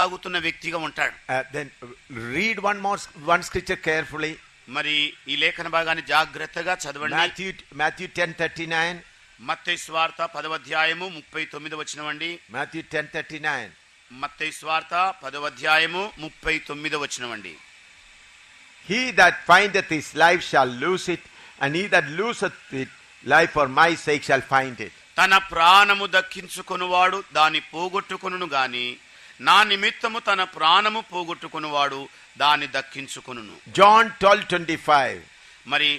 సాగుతున్న వ్యక్తిగా ఉంటాడు. Then read one scripture carefully. మరి ఈ లేఖన భాగాన్ని జాగ్రత్తగా చదవండి. Matthew 10:39. మత్తయి సువార్త 10వ అధ్యాయము 39వ వచనం అండి. Matthew 10:39. మత్తయి సువార్త 10వ అధ్యాయము 39వ వచనం అండి. He that findeth his life shall lose it, and he that loseth it life for my sake shall find it. తన ప్రాణము దక్కించుకొనువాడు దాని పోగొట్టుకొనును గాని నా నిమిత్తము తన ప్రాణము పోగొట్టుకొనువాడు దాన్ని దక్కించుకొనును. John 12:25. మరి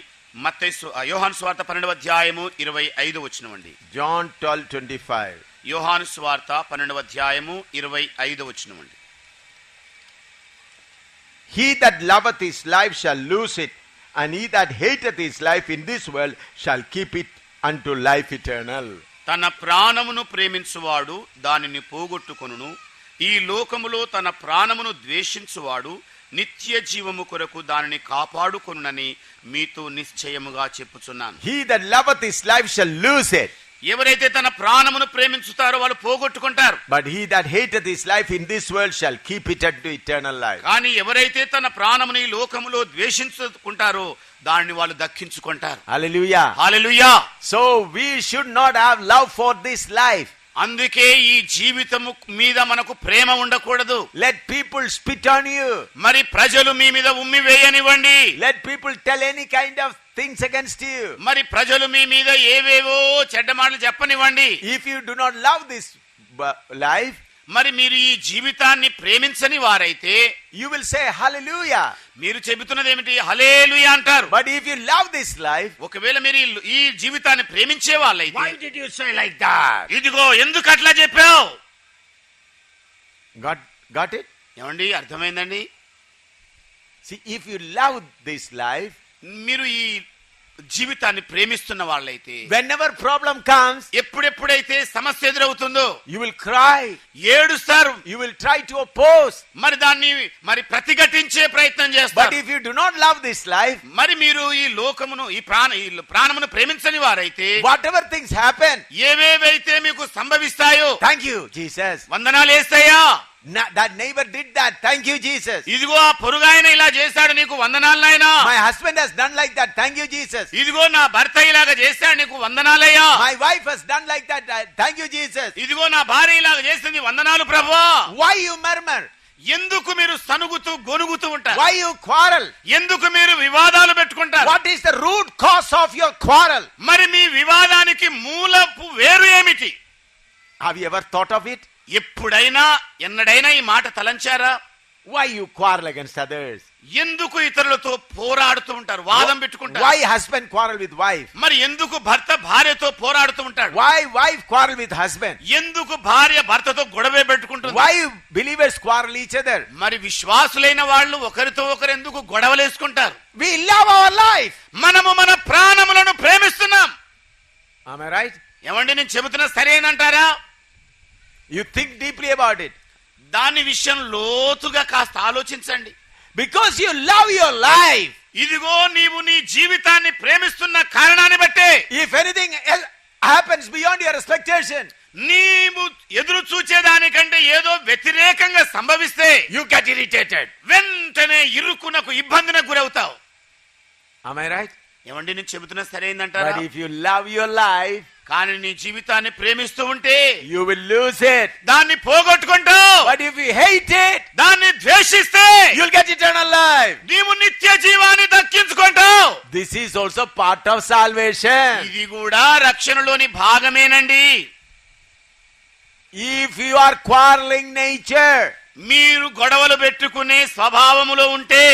యోహాను సువార్త 12వ అధ్యాయము 25వ వచనం అండి. John 12:25. యోహాను సువార్త 12వ అధ్యాయము 25వ వచనం అండి. He that loveth his life shall lose it, and he that hateth his life in this world shall keep it unto life eternal. తన ప్రాణమును ప్రేమించువాడు దానిని పోగొట్టుకొనును, ఈ లోకములో తన ప్రాణమును ద్వేషించువాడు నిత్య జీవము కొరకు దానిని కాపాడుకొనునని మీతో నిశ్చయముగా చెప్పుచున్నాను. He that loveth his life shall lose it. ఎవరైతే తన ప్రాణమును ప్రేమించుతారో వాళ్ళు పోగొట్టుకుంటారు. But he that hateth his life in this world shall keep it unto eternal life. కానీ ఎవరైతే తన ప్రాణమును ఈ లోకములో ద్వేషించుకుంటారో దానిని వాళ్ళు దక్కించుకుంటారు. Hallelujah. Hallelujah. So we should not have love for this life. అందుకే ఈ జీవితము మీద మనకు ప్రేమ ఉండకూడదు. Let people spit on you. మరి ప్రజలు మీ మీద ఉమ్మి వేయనివ్వండి. Let people tell any kind of things against you. మరి ప్రజలు మీ మీద ఏవేవో చెడ్డ మాటలు చెప్పనివ్వండి. If you do not love this life, మరి మీరు ఈ జీవితాన్ని ప్రేమించని వారైతే you will say hallelujah. మీరు చెబుతున్నది ఏమిటి? హల్లెలూయా అంటారు. But if you love this life, ఒకవేళ మీరు ఈ జీవితాన్ని ప్రేమించే వాళ్ళైతే why did you say like that? ఇదిగో ఎందుకు అట్లా చెప్పావు? Got it? ఏమండి అర్థమైందండి? See, if you love this life, మీరు ఈ జీవితాన్ని ప్రేమిస్తున్న వాళ్ళైతే whenever problem comes, ఎప్పుడెప్పుడైతే సమస్య ఎదురవుతుందో you will cry, ఏడుస్తారు, you will try to oppose. మరి దాన్ని మరి ప్రతిఘటించే ప్రయత్నం But చేస్తారు. if you do not love this life, మరి మీరు ఈ లోకమును ఈ ప్రాణమును ప్రేమించని వారైతే whatever things happen, ఏవేవైతే మీకు సంభవిస్తాయో, thank you Jesus, వందనాలు యేసయ్యా, that neighbor did that, thank you Jesus, ఇదిగో ఆ పొరుగాయన ఇలా చేశాడు నీకు వందనాలు నాయనా, my husband has done like that, thank you Jesus, ఇదిగో నా భర్త ఇలాగా చేశాడు నీకు వందనాలయ్యా, my wife has done like that, thank you Jesus, ఇదిగో నా భార్య ఇలాగా చేసింది వందనాలు ప్రభువా. why you murmur, ఎందుకు మీరు సనుగుతూ గొనుగుతూ ఉంటారు? why you quarrel, ఎందుకు మీరు వివాదాలు పెట్టుకుంటారు? what is the root cause of your quarrel? మరి మీ వివాదానికి మూలపు వేరు ఏమిటి? Have you ever thought of it? ఎప్పుడైనా ఎన్నడైనా ఈ మాట తలంచారా? Why you quarrel against others? ఎందుకు ఇతరులతో పోరాడుతూ ఉంటారు, వాదం పెట్టుకుంటారు? Why husband quarrel with wife? మరి ఎందుకు భర్త భార్యతో పోరాడుతూ ఉంటాడు? Why wife quarrel with husband? ఎందుకు భార్య భర్తతో గొడవ పెట్టుకుంటుంది? Why believers quarrel each other? మరి విశ్వాసులైన వాళ్ళు ఒకరితో ఒకరు ఎందుకు గొడవలు వేసుకుంటారు? We love our life. మనము మన ప్రాణములను ప్రేమిస్తున్నాం. Am I right? ఏమండి నేను చెబుతున్నా సరేనంటారా? You think deeply about it. దాని విషయం లోతుగా కాస్త ఆలోచించండి. Because you love your life. ఇదిగో నీవు నీ జీవితాన్ని ప్రేమిస్తున్న కారణాన్ని బట్టే If anything else happens beyond your expectation, నీవు ఎదురు చూచేదానికంటే ఏదో వ్యతిరేకంగా సంభవిస్తే you get irritated. వెంటనే ఇరుకునకు ఇబ్బందికి గురవుతావు. Am I right? ఏమండి నేను చెబుతున్నా సరైందంటారా? But if you love your life, కానీ నీ జీవితాన్ని ప్రేమిస్తూ ఉంటే you will lose it. దాన్ని పోగొట్టుకుంటావు. But if you hate it, దాన్ని ద్వేషిస్తే you'll get eternal life. నీవు నిత్య జీవాన్ని దక్కించుకుంటావు. This is also part of salvation. ఇది కూడా రక్షణలోని భాగమేనండి. If you are quarreling nature, మీరు గొడవలు పెట్టుకునే స్వభావములో ఉంటే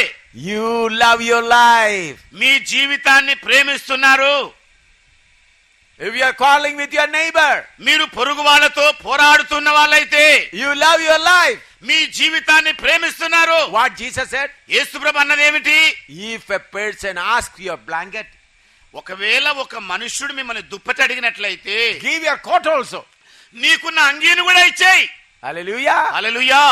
you love your life. మీ జీవితాన్ని ప్రేమిస్తున్నారు. If you are quarreling with your neighbor, మీరు పొరుగు వాళ్ళతో పోరాడుతున్న వాళ్ళైతే you love your life. మీ జీవితాన్ని ప్రేమిస్తున్నారు. What Jesus said? యేసుప్రభు అన్నదేమిటి? If a person asks your blanket, ఒకవేళ ఒక మనుష్యుడు మిమ్మల్ని దుప్పటి అడిగినట్లయితే give your coat also. నీకున్న అంగీని కూడా ఇచ్చేయి. Hallelujah. Hallelujah.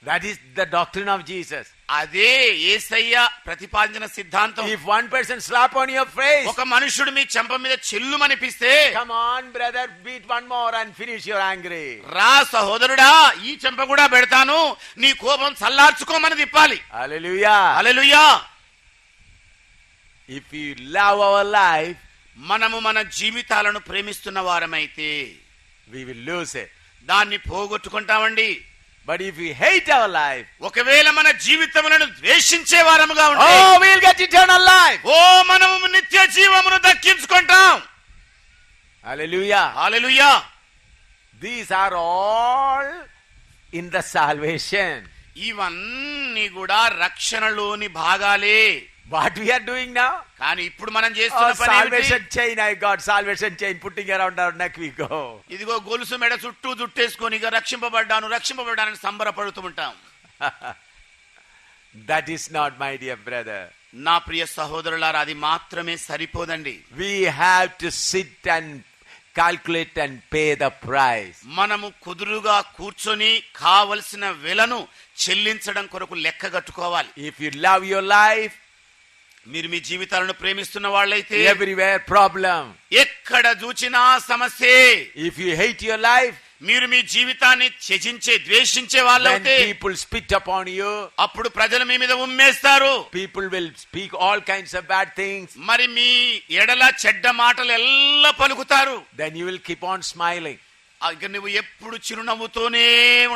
That is the doctrine of Jesus. అదే యేసయ్య ప్రతిపాదించిన సిద్ధాంతం. If one person slap on your face, ఒక మనుషుడు మీ చెంప మీద చెల్లుమనిపిస్తే, come on brother, beat one more and finish your angry. రా సహోదరుడా, ఈ చెంప కూడా పెడతాను, నీ కోపం చల్లార్చుకోమని తిప్పాలి. Hallelujah. Hallelujah. If we love our life, మనము మన జీవితాలను ప్రేమిస్తున్న వారమైతే we will lose it. దాన్ని పోగొట్టుకుంటామండి. But if we hate our life, ఒకవేళ మన జీవితములను ద్వేషించే వారముగా ఉంటే, oh, we'll get eternal life. ఓ మనము నిత్య జీవమును దక్కించుకుంటాం. Hallelujah. Hallelujah. These are all in the salvation. ఇవన్నీ కూడా రక్షణలోని భాగాలే. What we are doing now? కానీ ఇప్పుడు మనం Oh, చేస్తున్న పని ఏమిటి? salvation chain, I got salvation chain putting around our neck we go. ఇదిగో గొలుసు మెడ చుట్టూ జుట్టేసుకొని ఇక రక్షింపబడ్డానని సంబరపడుతూ ఉంటాం. That is not, my dear brother. నా ప్రియ సహోదరులారా, అది మాత్రమే సరిపోదండి. We have to sit and calculate and pay the price. మనము కుదురుగా కూర్చొని కావలసిన వెలను చెల్లించడం కొరకు లెక్క కట్టుకోవాలి. If you love your life, మీరు మీ జీవితాలను ప్రేమిస్తున్న వాళ్ళైతే everywhere problem. ఎక్కడ చూచినా సమస్యే. If you hate your life, మీరు మీ జీవితాన్ని ద్వేషించే then వాళ్ళైతే people spit upon you. అప్పుడు ప్రజలు మీ మీద ఉమ్మేస్తారు. People will speak all kinds of bad things. మరి మీ ఎడల చెడ్డ మాటలు ఎల్లా పలుకుతారు. Then you will keep on smiling. ఇక నువ్వు ఎప్పుడు చిరునవ్వుతోనే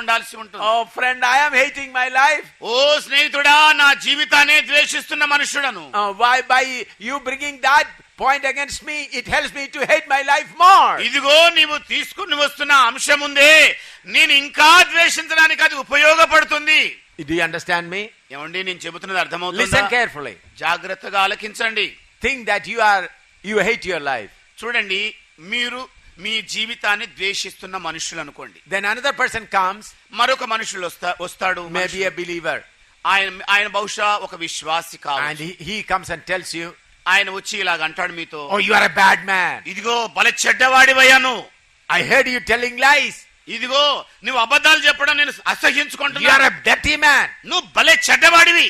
ఉండాల్సి ఉంటుంది. Oh friend, I am hating my life. ఓ స్నేహితుడా, నా జీవితాన్ని ద్వేషిస్తున్న మనుషుడను. Why by you bringing that point against me, it helps me to hate my life more. ఇదిగో నీవు తీసుకుని వస్తున్న అంశం ఉందే, నేను ఇంకా ద్వేషించడానికి అది ఉపయోగపడుతుంది. Do you understand me? ఏమండి, నేను చెబుతున్నది అర్థమవుతుందా? Listen carefully. జాగ్రత్తగా ఆలకించండి. Think that you hate your life. చూడండి, మీరు మీ జీవితాన్ని ద్వేషిస్తున్న మనుషులు అనుకోండి. Then another person comes, మరొక మనుషులు వస్తాడు, maybe a believer, ఆయన బహుశా ఒక విశ్వాసి and కావచ్చు. he comes and tells you, ఆయన వచ్చి ఇలాగ అంటాడు మీతో, oh, you are a bad man. ఇదిగో భలే చెడ్డవాడివయ్యాను, I heard you telling lies. ఇదిగో నువ్వు అబద్ధాలు చెప్పడం నేను You అసహ్యించుకుంటున్నా, are a dirty man. నువ్వు భలే చెడ్డవాడివి.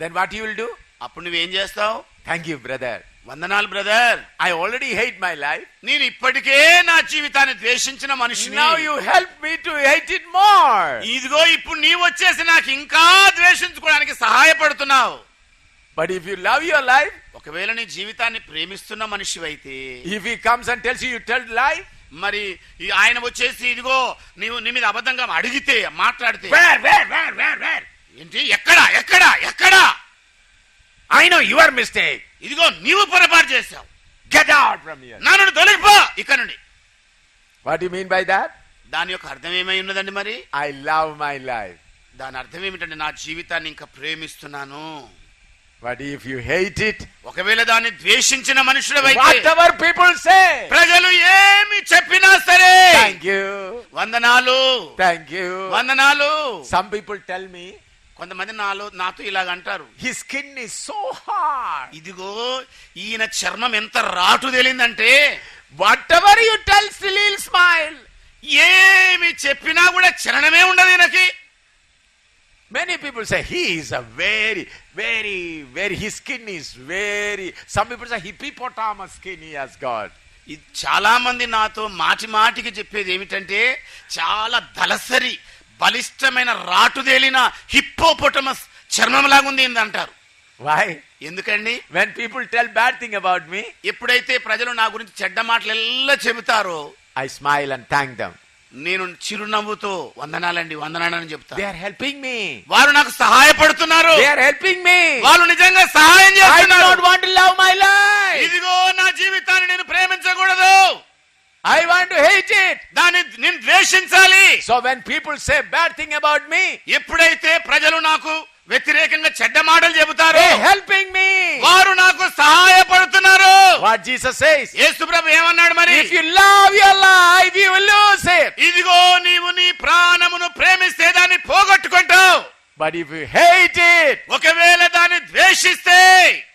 Then what you will do? అప్పుడు నువ్వేం చేస్తావు? Thank you, brother. వందనాలు brother, I already hate my life. నేను ఇప్పటికే నా జీవితాన్ని ద్వేషించిన మనిషిని. Now you help me to hate it more. ఇదిగో ఇప్పుడు నీవు వచ్చేసి నాకు ఇంకా ద్వేషించుకోవడానికి సహాయపడుతున్నావు. But if you love your life, ఒకవేళ నీ జీవితాన్ని ప్రేమిస్తున్న మనిషివైతే, if he comes and tells you you tell lie, మరి ఆయన వచ్చేసి ఇదిగో నీవు నీ మీద అబద్ధంగా అడిగితే మాట్లాడితే, where? ఏంటి ఎక్కడ ఎక్కడ ఎక్కడ, I know your mistake. ఇదిగో నీవు పొరపాటు చేశావు, Get out from here. నన్ను తొలగిపో ఇక్కడ నుండి. What do you mean by that? దాని యొక్క అర్థం ఏమై ఉన్నదండి? మరి I love my life. దాని అర్థం ఏమిటంటే నా జీవితాన్ని ఇంకా ప్రేమిస్తున్నాను. But if you hate it, ఒకవేళ దాన్ని ద్వేషించిన మనుషుడవైతే, whatever people say, ప్రజలు ఏమి చెప్పినా సరే, thank you, వందనాలు, thank you. వందనాలు. Some people tell me, కొంతమంది నాతో ఇలాగ అంటారు, his skin is so hard. ఇదిగో ఈయన చర్మం ఎంత రాటు తేలిందంటే, Whatever you tell, still he'll smile. ఏమి చెప్పినా కూడా చలనమే ఉండదు ఈయనకి. Many people say he is a very, his skin is very, some people say hippopotamus skin he has got. చాలా మంది నాతో మాటికి చెప్పేది ఏమిటంటే, చాలా దళసరి బలిష్టమైన రాటుదేలిన హిప్పోపొటమస్ చర్మం లాగుంది అంటారు. Why? ఎందుకండి? When people tell bad thing about me, ఎప్పుడైతే ప్రజలు నా గురించి చెడ్డ మాటలెల్లా చెబుతారో, I smile and thank them. నేను చిరునవ్వుతో వందనాలని చెప్తాను. They are helping me. వారు నాకు సహాయపడుతున్నారు. They are helping me. వాళ్ళు నిజంగా సహాయం I do చేస్తున్నారు. not want to love my life. ఇదిగో నా జీవితాన్ని నేను ప్రేమించకూడదు, I want to hate it. దాన్ని నేను ద్వేషించాలి. So when people say bad thing about me, ఎప్పుడైతే ప్రజలు నాకు వ్యతిరేకంగా చెడ్డ మాటలు చెబుతారో, they are helping me. వారు నాకు సహాయపడుతున్నారు. What Jesus says, యేసు ప్రభు ఏమన్నాడు మరి? if you love your life, you will lose it. ఇదిగో నీవు నీ ప్రాణమును ప్రేమిస్తే దాన్ని పోగొట్టుకుంటావు. But if you hate it, ఒకవేళ దాన్ని ద్వేషిస్తే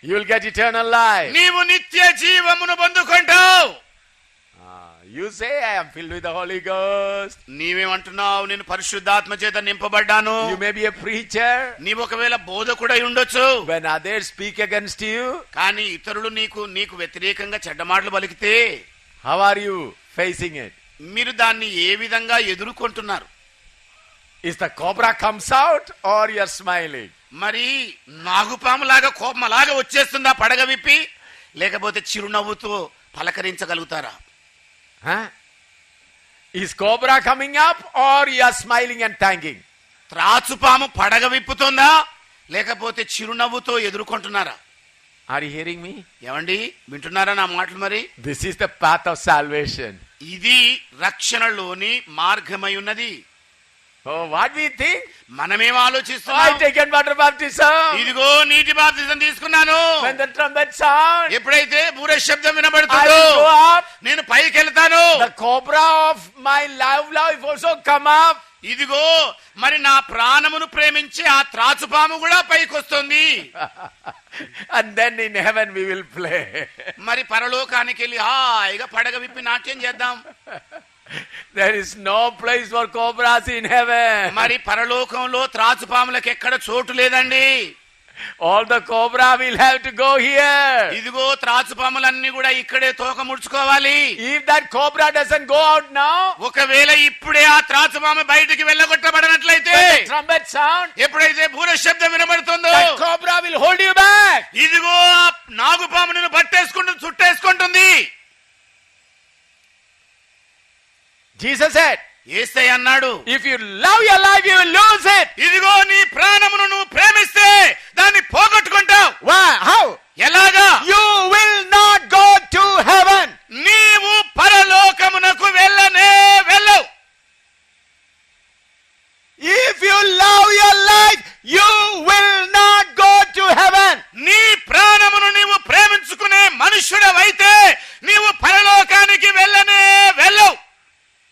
you will get eternal life. నీవు నిత్య జీవమును పొందుకుంటావు. You say, I am filled with the Holy Ghost. నీవేమంటున్నావు? నేను పరిశుద్ధాత్మ చేత నింపబడ్డాను. You may be a preacher. నీవు ఒకవేళ బోధకుడై ఉండొచ్చు. When others speak against you, కానీ ఇతరులు నీకు వ్యతిరేకంగా చెడ్డ మాటలు పలికితే how are you facing it? మీరు దాన్ని ఏ విధంగా ఎదుర్కొంటున్నారు? Is the cobra comes out or you are smiling? మరి నాగుపాములాగా కోపమలాగా వచ్చేస్తుందా పడగ విప్పి, లేకపోతే చిరునవ్వుతో పలకరించగలుగుతారా? Huh? Is cobra coming up or you are smiling and thanking? త్రాచుపాము పడగ విప్పుతుందా, లేకపోతే చిరునవ్వుతో ఎదుర్కొంటున్నారా? Are you hearing me? ఏమండి, వింటున్నారా నా మాటలు? మరి This is the path of salvation. ఇది రక్షణలోని మార్గమై ఉన్నది. Oh, what we think? మనమేం I ఆలోచిస్తున్నాం? taken water baptism. ఇదిగో నీటి బాప్తిజం తీసుకున్నాను. When the trumpet sound, ఎప్పుడైతే బూర శబ్దం I వినబడుతుందో will go up. నేను పైకి వెళ్తాను. The cobra of my life also come up. ఇదిగో మరి నా ప్రాణమును ప్రేమించి ఆ త్రాచుపాము కూడా పైకి వస్తుంది. And then in heaven we will play. మరి పరలోకానికి వెళ్ళి హాయిగా పడగ విప్పి నాట్యం చేద్దాం. There is no place for cobras in heaven. మరి పరలోకంలో త్రాచుపాములకు ఎక్కడ చోటు లేదండి. All the cobra will have to go here. ఇదిగో త్రాచుపాములన్నీ కూడా ఇక్కడే తోక ముడుచుకోవాలి. If that cobra doesn't go out now, ఒకవేళ ఇప్పుడే ఆ త్రాచుపాము బయటికి వెళ్ళగొట్టబడినట్లయితే, when the trumpet sound, ఎప్పుడైతే బూర శబ్దం వినబడుతుందో that cobra will hold you back. ఇదిగో ఆ నాగుపాము నిన్ను పట్టేసుకుంటుంది, చుట్టేసుకుంటుంది. Jesus said, యేసయ్య అన్నాడు, if you love your life, you will lose it. ఇదిగో నీ ప్రాణమును నువ్వు ప్రేమిస్తే దాన్ని పోగొట్టుకుంటావు. Why? How? ఎలాగా? You will not go to heaven. నీవు పరలోకమునకు వెళ్ళవు. If you love your life, you will not go to heaven. నీ ప్రాణమును నీవు ప్రేమించుకునే మనుష్యుడవైతే నీవు పరలోకానికి వెళ్ళవు.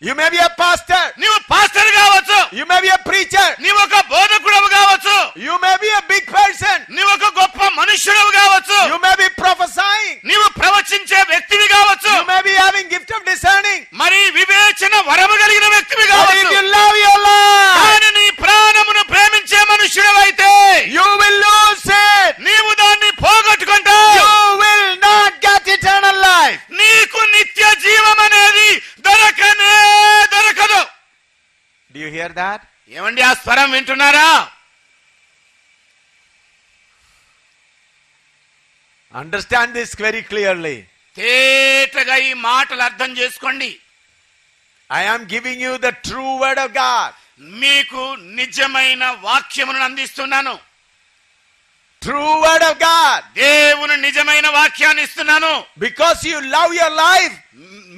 You may be a pastor. నీవు పాస్టర్ కావచ్చు. You may be a preacher. నీవు ఒక బోధకుడవు కావచ్చు. You may be a big person. నీవు ఒక గొప్ప మనుష్యుడవు కావచ్చు. You may be prophesying. నీవు ప్రవచించే వ్యక్తివి కావచ్చు. You may be having gift of discerning. మరి వివేచన వరము కలిగిన వ్యక్తివి But if కావచ్చు. you love your life, కానీ నీ ప్రాణమును ప్రేమించే మనుష్యుడవైతే you will lose it. నీవు దాన్ని పోగొట్టుకుంటావు. You will not get eternal life. నీకు నిత్య జీవం అనేది దొరకదు. Do you hear that? ఏమండి, ఆ స్వరం వింటున్నారా? Understand this very clearly. తేటగా ఈ మాటలు అర్థం చేసుకోండి. I am giving you the true word of God. మీకు నిజమైన వాక్యమును అందిస్తున్నాను. True word of God. దేవుని నిజమైన వాక్యాన్ని ఇస్తున్నాను. Because you love your life.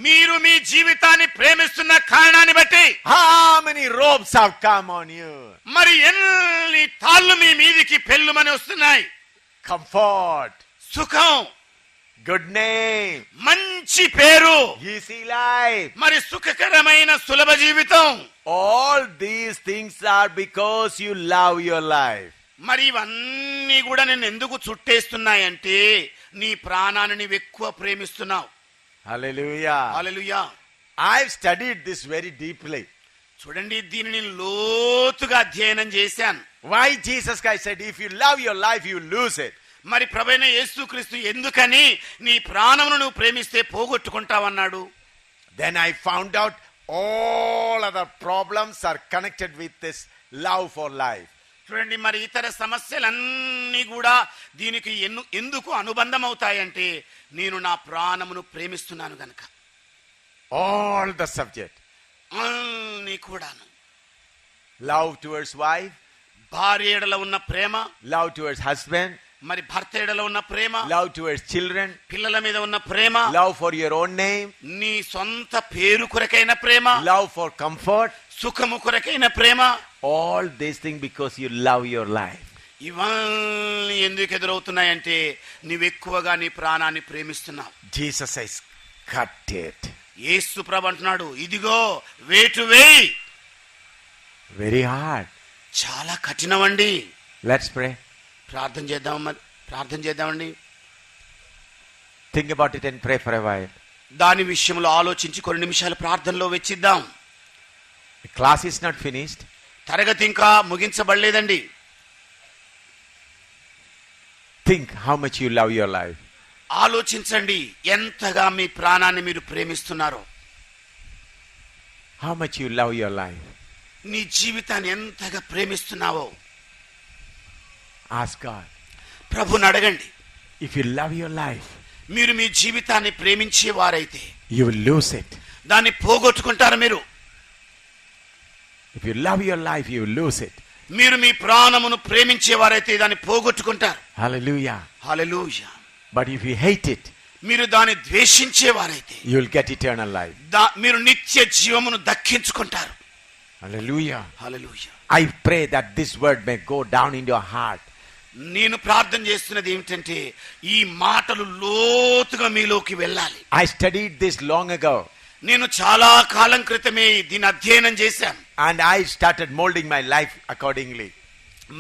మీరు మీ జీవితాన్ని ప్రేమిస్తున్న కారణాన్ని బట్టి How many ropes have come on you? మరి ఎన్ని తాళ్ళు మీ మీదికి పెళ్ళుమని వస్తున్నాయి. Comfort. సుఖం, Good name. మంచి పేరు, Easy life. మరి సుఖకరమైన సులభ జీవితం. All these things are because you love your life. మరి ఇవన్నీ కూడా నేను ఎందుకు చుట్టేస్తున్నాయంటే నీ ప్రాణాన్ని నీవు ఎక్కువ ప్రేమిస్తున్నావు. Hallelujah. Hallelujah. I've studied this very deeply. చూడండి, దీనిని లోతుగా అధ్యయనం చేశాను. Why Jesus Christ said, if you love your life, you lose it. మరి ప్రభువైన యేసుక్రీస్తు ఎందుకని నీ ప్రాణమును నువ్వు ప్రేమిస్తే పోగొట్టుకుంటావన్నాడు. Then I found out all other problems are connected with this love for life. చూడండి, మరి ఇతర సమస్యలన్నీ కూడా దీనికి ఎందుకు అనుబంధం అవుతాయంటే నేను నా ప్రాణమును ప్రేమిస్తున్నాను గనక. All the subject. అన్నీ కూడాను. Love towards wife. భార్య ఎడల ఉన్న ప్రేమ, Love towards husband. మరి భర్త ఎడల ఉన్న ప్రేమ, Love towards children. పిల్లల మీద ఉన్న ప్రేమ, Love for your own name. నీ సొంత పేరు కొరకైన ప్రేమ, Love for comfort. సుఖము కొరకైన ప్రేమ. All these things because you love your life. ఇవన్నీ ఎందుకు ఎదురవుతున్నాయంటే నీవెక్కువగా నీ ప్రాణాన్ని ప్రేమిస్తున్నావు. Jesus says, cut it. యేసు ప్రభు అంటున్నాడు, ఇదిగో వేటు వేయి. Very hard. చాలా కఠినమండి. Let's pray. ప్రార్థన చేద్దామండి. Think about it and pray for a while. దాని విషయంలో ఆలోచించి కొన్ని నిమిషాలు ప్రార్థనలో వెచ్చిద్దాం. The class is not finished. తరగతి ఇంకా ముగించబడలేదండి. Think how much you love your life. ఆలోచించండి ఎంతగా మీ ప్రాణాన్ని మీరు ప్రేమిస్తున్నారో. How much you love your life. నీ జీవితాన్ని ఎంతగా ప్రేమిస్తున్నావో Ask God. ప్రభుని అడగండి. If you love your life, మీరు మీ జీవితాన్ని ప్రేమించే వారైతే you will lose it. దాన్ని పోగొట్టుకుంటారు. మీరు If you love your life, you will lose it. మీరు మీ ప్రాణమును ప్రేమించే వారైతే దాన్ని పోగొట్టుకుంటారు. Hallelujah. Hallelujah. But if you hate it, మీరు దాన్ని ద్వేషించే వారైతే you will get eternal life. మీరు నిత్య జీవమును దక్కించుకుంటారు. Hallelujah. Hallelujah. I pray that this word may go down in your heart. నేను ప్రార్థన చేస్తున్నది ఏమిటంటే ఈ మాటలు లోతుగా మీలోకి వెళ్ళాలి. I studied this long ago. నేను చాలా కాలం క్రితమే దీన్ని అధ్యయనం చేశాను. And I started molding my life accordingly.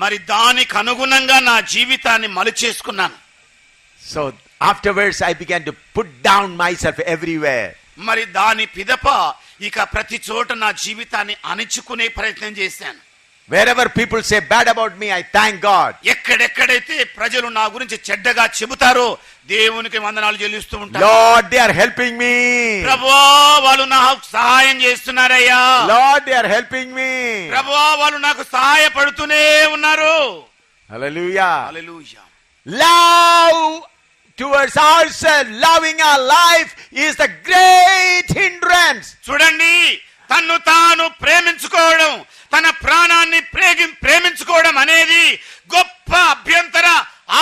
మరి దానికి అనుగుణంగా నా జీవితాన్ని మలుచేసుకున్నాను. So afterwards I began to put down myself everywhere. మరి దాని పిదప ఇక ప్రతి చోట నా జీవితాన్ని అణిచుకునే ప్రయత్నం చేశాను. Wherever people say bad about me, I thank God. ఎక్కడెక్కడైతే ప్రజలు నా గురించి చెడ్డగా చెబుతారో దేవునికి వందనాలు చెల్లిస్తూ ఉంటాను. Lord, they are helping me. ప్రభువా వాళ్ళు నాకు సహాయం చేస్తున్నారయ్యా. Lord, they are helping me. ప్రభువా వాళ్ళు నాకు సహాయపడుతూనే ఉన్నారు. Hallelujah. Hallelujah. Love towards ourselves, loving our life is the great hindrance. చూడండి, తన్ను తాను ప్రేమించుకోవడం, తన ప్రాణాన్ని ప్రేమించుకోవడం అనేది గొప్ప అభ్యంతర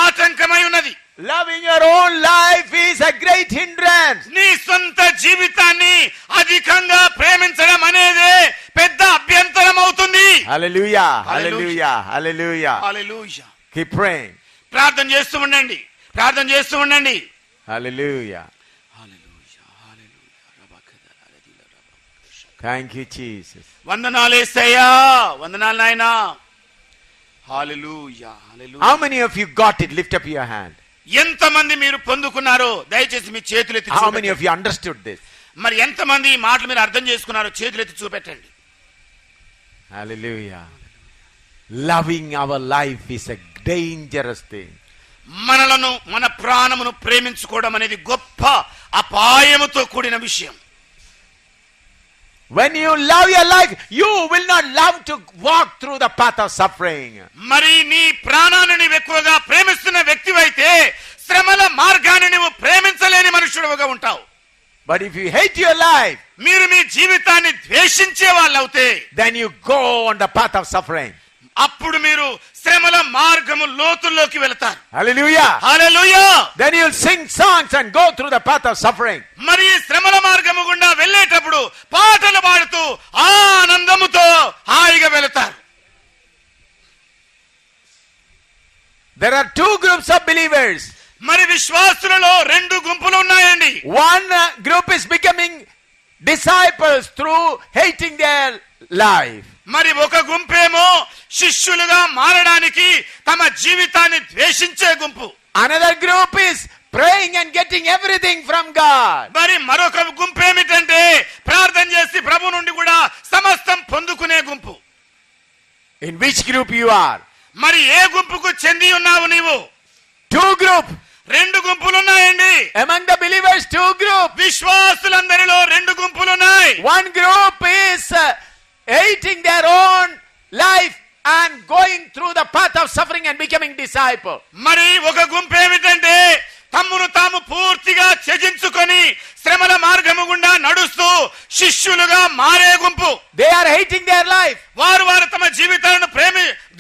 ఆటంకమై ఉన్నది. Loving your own life is a great hindrance. నీ సొంత జీవితాన్ని అధికంగా ప్రేమించడం అనేది పెద్ద అభ్యంతరం అవుతుంది. Hallelujah. Hallelujah. Hallelujah. హల్లెలూయా. Keep praying. ప్రార్థన చేస్తూ ఉండండి. ప్రార్థన చేస్తూ ఉండండి. Hallelujah. Thank you, Jesus. వందనాలు యేసయ్యా. వందనాలు నాయనా. హల్లెలూయా. హల్లెలూయా. How many of you got it? Lift up your hand. ఎంతమంది మీరు పొందుకున్నారో దయచేసి మీ చేతులెత్తి How many చూపెట్టండి. of you understood this? మరి ఎంతమంది ఈ మాటలు మీరు అర్థం చేసుకున్నారో చేతులెత్తి చూపెట్టండి. Hallelujah. Loving our life is a dangerous thing. మనలను మన ప్రాణమును ప్రేమించుకోవడం అనేది గొప్ప అపాయముతో కూడిన విషయం. When you love your life, you will not love to walk through the path of suffering. మరి నీ ప్రాణాన్ని నీవు ఎక్కువగా ప్రేమిస్తున్న వ్యక్తివైతే శ్రమల మార్గాన్ని నువ్వు ప్రేమించలేని మనుషుడుగా ఉంటావు. But if you hate your life, మీరు మీ జీవితాన్ని ద్వేషించే వాళ్ళవుతే then you go on the path of suffering. అప్పుడు మీరు శ్రమల మార్గము లోతుల్లోకి వెళతారు. Hallelujah. Hallelujah. Then you'll sing songs and go through the path of suffering. మరి ఈ శ్రమల మార్గము గుండా వెళ్ళేటప్పుడు పాటలు పాడుతూ ఆనందముతో హాయిగా వెళతారు. There are two groups of believers. మరి విశ్వాసులలో రెండు గుంపులు ఉన్నాయండి. One group is becoming disciples through hating their life. మరి ఒక గుంపేమో శిష్యులుగా మారడానికి తమ జీవితాన్ని ద్వేషించే గుంపు. Another group is praying and getting everything from God. మరి మరొక గుంపు ఏమిటంటే ప్రార్థన చేసి ప్రభు నుండి కూడా సమస్తం పొందుకునే గుంపు. In which group you are? మరి ఏ గుంపుకు చెంది ఉన్నావు నీవు? Two groups. రెండు గుంపులు ఉన్నాయండి. Among the believers, two groups. విశ్వాసులందరిలో రెండు గుంపులు ఉన్నాయి. One group is hating their own life and going through the path of suffering and becoming disciple. మరి ఒక గుంపు ఏమిటంటే తమ్మును తాము పూర్తిగా త్యజించుకొని శ్రమల మార్గము గుండా నడుస్తూ శిష్యులుగా మారే గుంపు. They are hating their life. వారు తమ జీవితాలను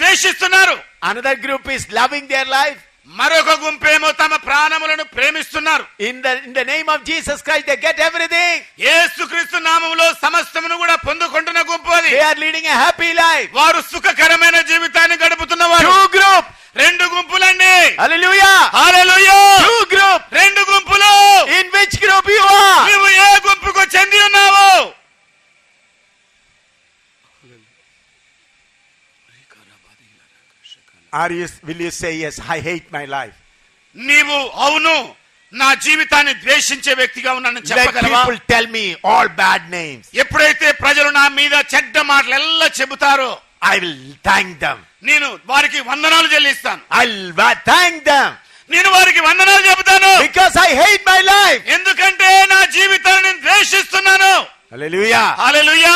ద్వేషిస్తున్నారు. Another group is loving their life. మరొక గుంపేమో తమ ప్రాణములను ప్రేమిస్తున్నారు. In the name of Jesus Christ they get everything. యేసుక్రీస్తు నామములో సమస్తమును కూడా పొందుకుంటున్న గుంపు అది. They are leading a happy life. వారు సుఖకరమైన జీవితాన్ని గడుపుతున్నవారు. Two group. రెండు గుంపులండి. Hallelujah. హల్లెలూయా. Two group. రెండు గుంపులు. In which group you are? నీవు ఏ గుంపుకు చెంది ఉన్నావు? Will you say yes, I hate my life? నీవు అవును నా జీవితాన్ని ద్వేషించే వ్యక్తిగా ఉన్నానని Let చెప్పగలవా? people tell me all bad names. ఎప్పుడైతే ప్రజలు నా మీద చెడ్డ మాటలు ఎల్లా చెబుతారో I will thank them. నేను వారికి వందనాలు చెల్లిస్తాను. Thank them. నేను వారికి వందనాలు చెబుతాను. Because I hate my life. ఎందుకంటే నా జీవితాన్ని నేను ద్వేషిస్తున్నాను. Hallelujah. హల్లెలూయా.